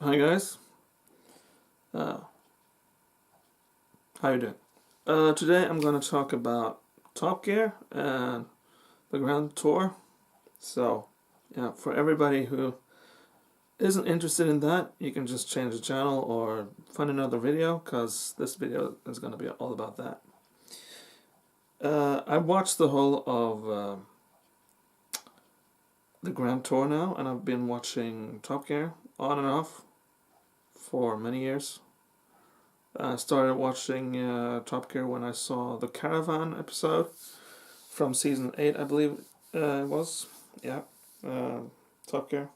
Hi guys, uh, how you doing? Today I'm going to talk about Top Gear and the Grand Tour. So, yeah, for everybody who isn't interested in that, you can just change the channel or find another video, because this video is going to be all about that. I watched the whole of the Grand Tour now, and I've been watching Top Gear on and off for many years. I started watching Top Gear when I saw the Caravan episode from season 8, I believe it was. Yeah, uh, Top Gear.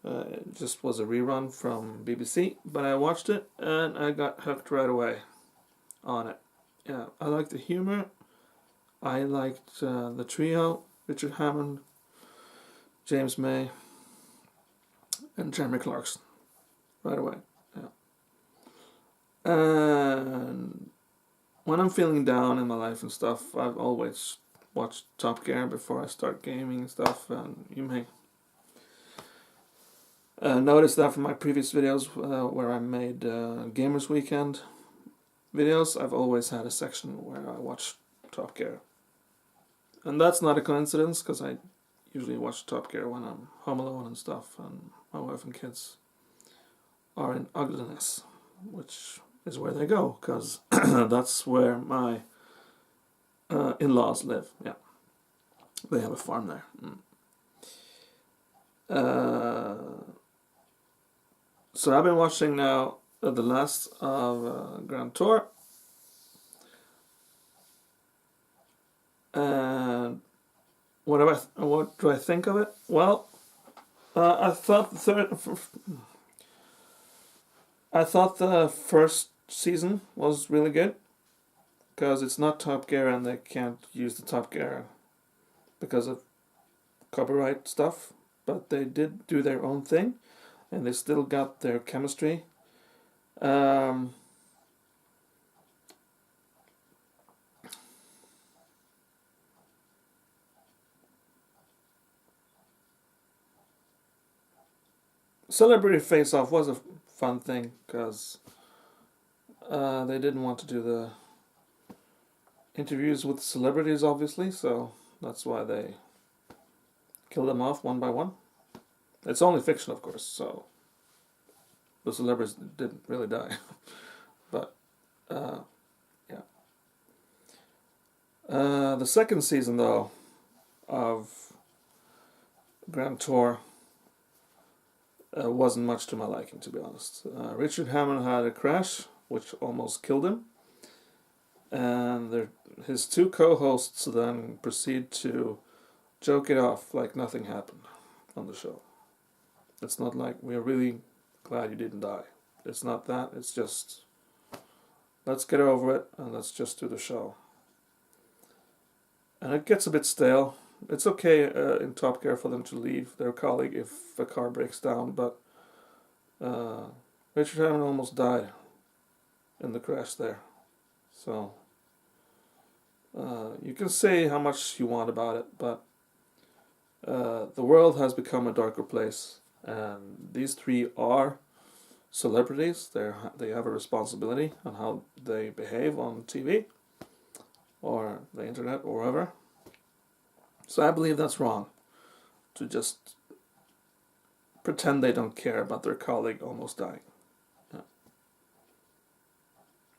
It just was a rerun from BBC, but I watched it and I got hooked right away on it. Yeah, I liked the humor. I liked the trio: Richard Hammond, James May, and Jeremy Clarkson. Right away. Yeah. And when I'm feeling down in my life and stuff, I've always watched Top Gear before I start gaming and stuff. And you may notice that from my previous videos where I made Gamers Weekend videos, I've always had a section where I watch Top Gear. And that's not a coincidence, because I usually watch Top Gear when I'm home alone and stuff, and my wife and kids are in ugliness, which is where they go, because that's where my in-laws live. Yeah, they have a farm there. So I've been watching now the last of Grand Tour, and what do I think of it? Well, I thought the first season was really good, because it's not Top Gear and they can't use the Top Gear because of copyright stuff, but they did do their own thing and they still got their chemistry. Celebrity Face Off was a fun thing, because they didn't want to do the interviews with celebrities, obviously, so that's why they killed them off one by one. It's only fiction, of course, so the celebrities didn't really die. But, yeah. The second season, though, of Grand Tour wasn't much to my liking, to be honest. Richard Hammond had a crash, which almost killed him. And his two co-hosts then proceed to joke it off like nothing happened on the show. It's not like, we're really glad you didn't die. It's not that. It's just, let's get over it and let's just do the show. And it gets a bit stale. It's okay in Top Gear for them to leave their colleague if a car breaks down, but Richard Hammond almost died in the crash there. So you can say how much you want about it, but the world has become a darker place, and these three are celebrities. They have a responsibility on how they behave on TV or the internet or wherever. So I believe that's wrong, to just pretend they don't care about their colleague almost dying. Yeah.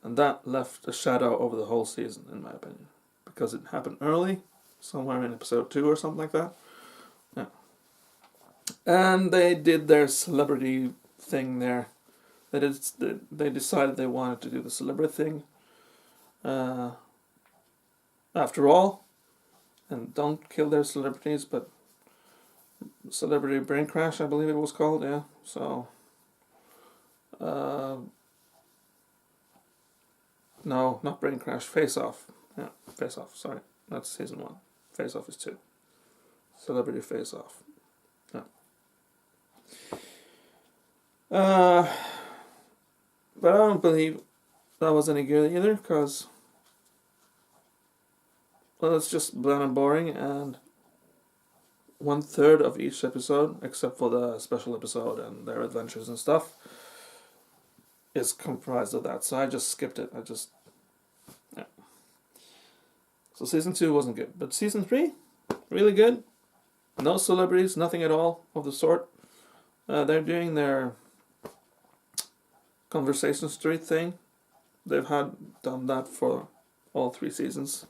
And that left a shadow over the whole season, in my opinion, because it happened early, somewhere in episode 2 or something like that. Yeah. And they did their celebrity thing there. They decided they wanted to do the celebrity thing after all, and don't kill their celebrities, but Celebrity Brain Crash, I believe it was called. Yeah. So no, not Brain Crash, Face Off. Yeah, Face Off, sorry, that's season 1. Face Off is 2. Celebrity Face Off. Yeah. But I don't believe that was any good either, because, well, it's just bland and boring, and 1/3 of each episode, except for the special episode and their adventures and stuff, is comprised of that. So I just skipped it. Yeah. So season 2 wasn't good, but season 3, really good. No celebrities, nothing at all of the sort. They're doing their Conversation Street thing. They've done that for all 3 seasons,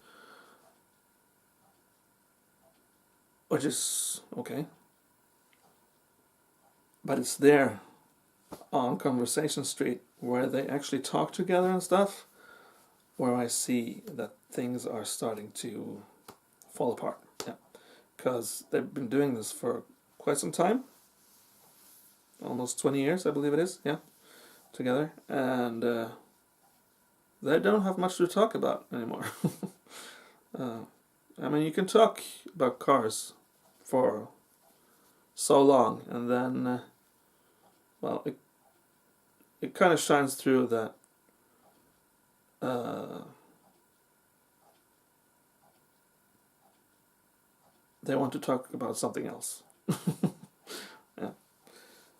which is okay. But it's there on Conversation Street where they actually talk together and stuff, where I see that things are starting to fall apart. Yeah, because they've been doing this for quite some time, almost 20 years, I believe it is. Yeah, together, and they don't have much to talk about anymore. I mean, you can talk about cars for so long, and then, well, it kind of shines through that they want to talk about something else. Yeah.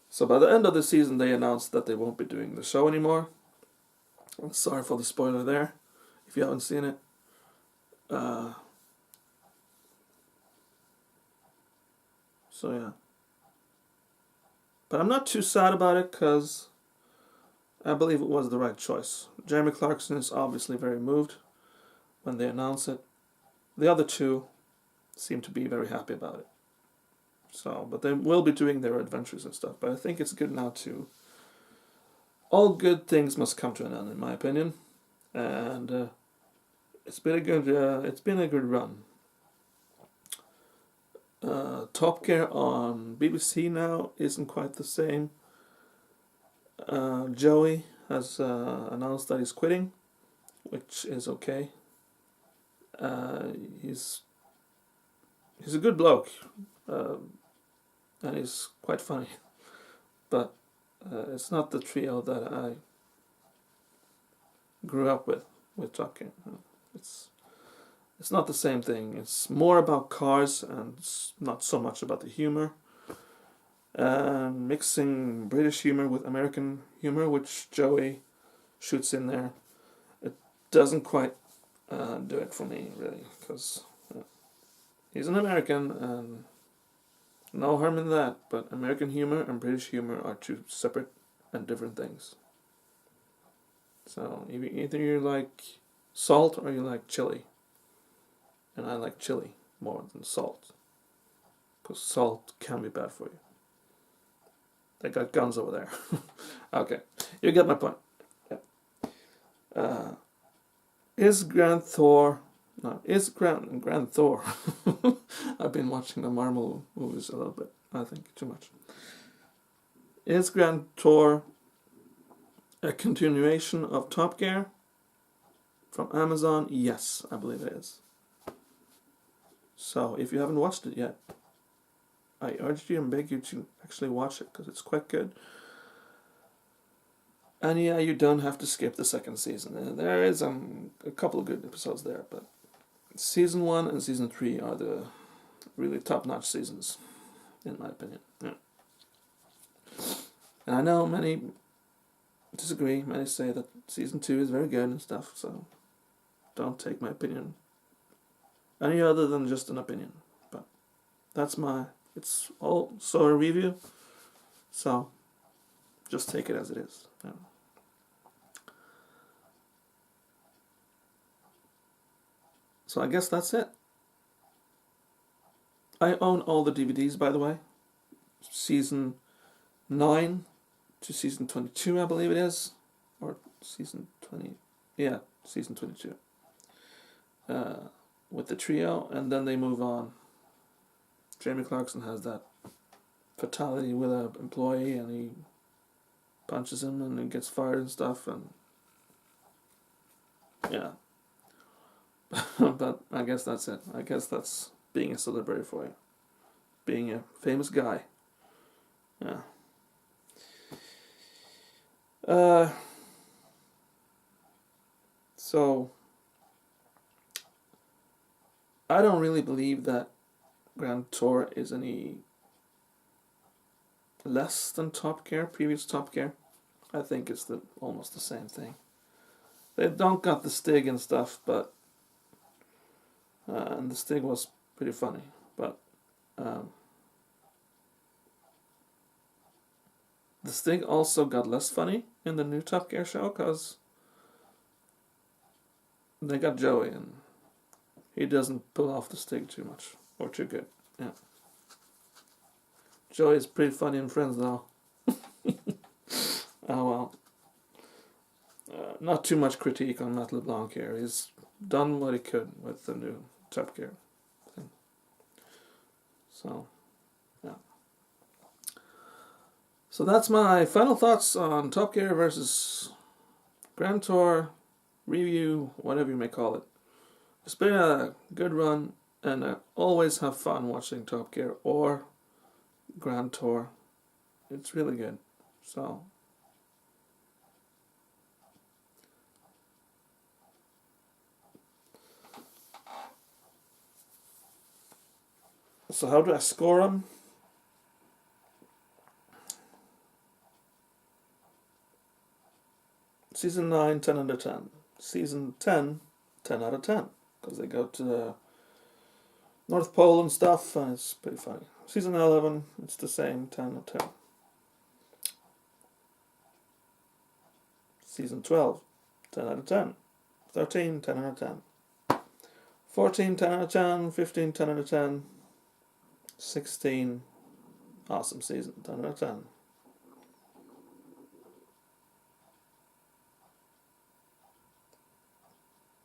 So by the end of the season, they announced that they won't be doing the show anymore. I'm sorry for the spoiler there, if you haven't seen it. So yeah. But I'm not too sad about it, because I believe it was the right choice. Jeremy Clarkson is obviously very moved when they announce it. The other two seem to be very happy about it. So, but they will be doing their adventures and stuff. But I think it's good now to... All good things must come to an end, in my opinion. And it's been a good run. Top Gear on BBC now isn't quite the same. Joey has announced that he's quitting, which is okay. He's a good bloke, and he's quite funny, but it's not the trio that I grew up with Top Gear. It's not the same thing. It's more about cars and not so much about the humor. Mixing British humor with American humor, which Joey shoots in there, it doesn't quite do it for me, really, because he's an American, and no harm in that, but American humor and British humor are two separate and different things. So either you like salt or you like chili, and I like chili more than salt, because salt can be bad for you. They got guns over there. Okay, you get my point. Yeah. Is Grand Thor... No, is Grand Thor... I've been watching the Marvel movies a little bit. I think too much. Is Grand Thor a continuation of Top Gear from Amazon? Yes, I believe it is. So, if you haven't watched it yet, I urge you and beg you to actually watch it, because it's quite good. And yeah, you don't have to skip the second season. There is a couple of good episodes there, but season 1 and season 3 are the really top-notch seasons, in my opinion. Yeah. And I know many disagree. Many say that season 2 is very good and stuff, so don't take my opinion any other than just an opinion. But it's also a review, so just take it as it is. Yeah. So I guess that's it. I own all the DVDs, by the way. Season 9 to season 22, I believe it is. Or season 20. Yeah, season 22. With the trio, and then they move on. Jamie Clarkson has that fatality with an employee, and he punches him and he gets fired and stuff, and yeah. But I guess that's it. I guess that's being a celebrity for you. Being a famous guy. Yeah. So I don't really believe that Grand Tour is any less than Top Gear, previous Top Gear. I think it's almost the same thing. They don't got the Stig and stuff, but and the Stig was pretty funny, but the Stig also got less funny in the new Top Gear show because they got Joey and he doesn't pull off the Stig too much or too good. Yeah, Joey is pretty funny in Friends now. Oh well. Not too much critique on Matt LeBlanc here. He's done what he could with the new Top Gear thing. So, yeah. So that's my final thoughts on Top Gear versus Grand Tour review, whatever you may call it. It's been a good run, and I always have fun watching Top Gear or Grand Tour. It's really good. So, how do I score them? Season 9, 10 out of 10. Season 10, 10 out of 10. Because they go to the North Pole and stuff, and it's pretty funny. Season 11, it's the same, 10 out of 10. Season 12, 10 out of 10. 13, 10 out of 10. 14, 10 out of 10. 15, 10 out of 10. 16, awesome season, 10 out of 10.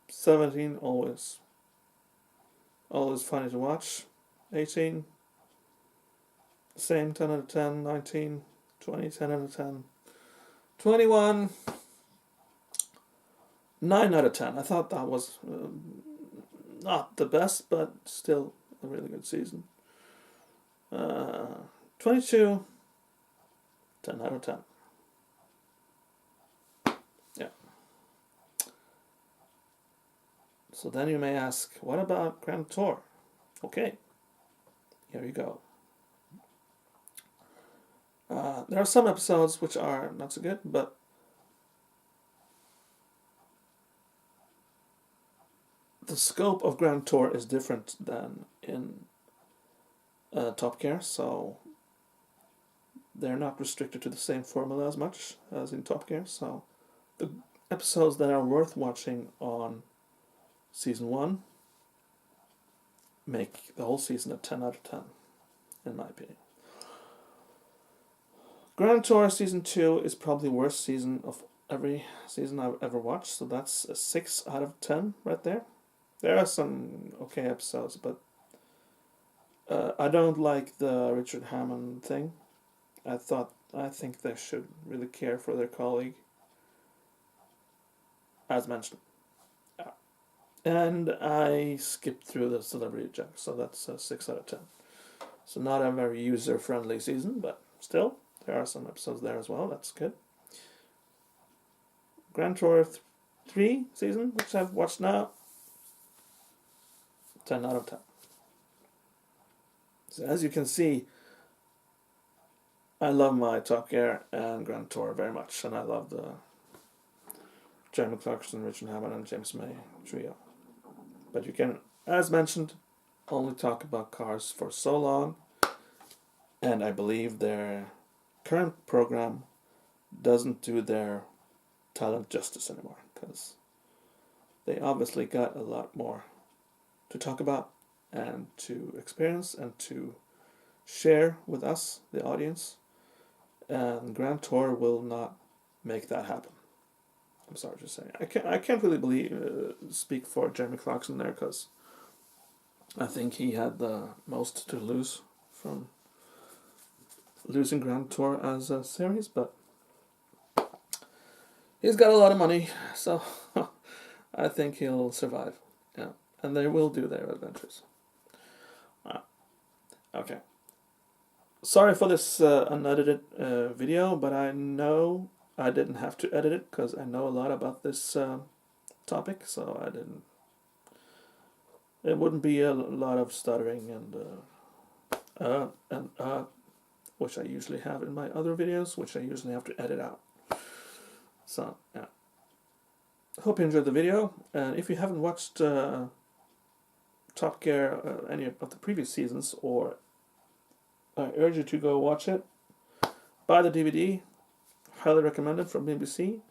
17, always funny to watch. 18, same, 10 out of 10. 19, 20, 10 out of 10. 21, 9 out of 10. I thought that was not the best, but still a really good season. 22, 10 out of 10. Yeah. So then you may ask, what about Grand Tour? Okay, here you go. There are some episodes which are not so good, but the scope of Grand Tour is different than in Top Gear, so they're not restricted to the same formula as much as in Top Gear. So the episodes that are worth watching on Season 1 make the whole season a 10 out of 10, in my opinion. Grand Tour Season 2 is probably the worst season of every season I've ever watched, so that's a 6 out of 10 right there. There are some okay episodes, but I don't like the Richard Hammond thing. I think they should really care for their colleague, as mentioned. And I skipped through the Celebrity Junk, so that's a 6 out of 10. So not a very user-friendly season, but still, there are some episodes there as well. That's good. Grand Tour 3 season, which I've watched now, 10 out of 10. So as you can see, I love my Top Gear and Grand Tour very much, and I love the Jeremy Clarkson, Richard Hammond, and James May trio. But you can, as mentioned, only talk about cars for so long, and I believe their current program doesn't do their talent justice anymore, because they obviously got a lot more to talk about and to experience and to share with us, the audience, and Grand Tour will not make that happen. I'm sorry to say. I can't really speak for Jeremy Clarkson there, because I think he had the most to lose from losing Grand Tour as a series, but he's got a lot of money, so I think he'll survive. Yeah, and they will do their adventures. Okay. Sorry for this unedited video, but I know I didn't have to edit it because I know a lot about this topic, so I didn't. It wouldn't be a lot of stuttering and and which I usually have in my other videos, which I usually have to edit out. So, yeah. Hope you enjoyed the video, and if you haven't watched Top Gear, any of the previous seasons, or I urge you to go watch it. Buy the DVD, highly recommended, from BBC,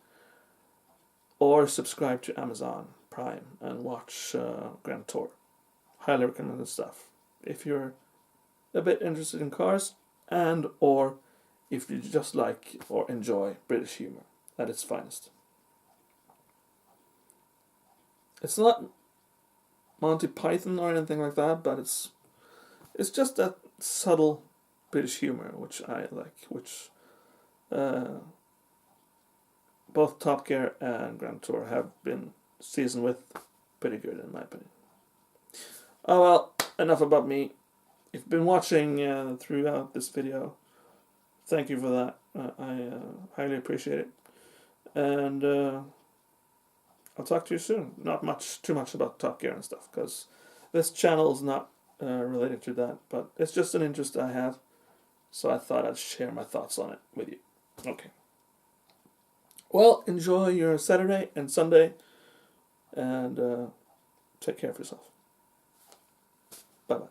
or subscribe to Amazon Prime and watch Grand Tour. Highly recommended stuff. If you're a bit interested in cars, and or if you just like or enjoy British humour at its finest. It's not Monty Python or anything like that, but it's just that subtle British humour which I like, which both Top Gear and Grand Tour have been seasoned with pretty good, in my opinion. Oh well, enough about me. If you've been watching throughout this video, thank you for that. I highly appreciate it. And I'll talk to you soon. Not too much about Top Gear and stuff, because this channel is not related to that, but it's just an interest I have, so I thought I'd share my thoughts on it with you. Okay. Well, enjoy your Saturday and Sunday, and take care of yourself. Bye-bye.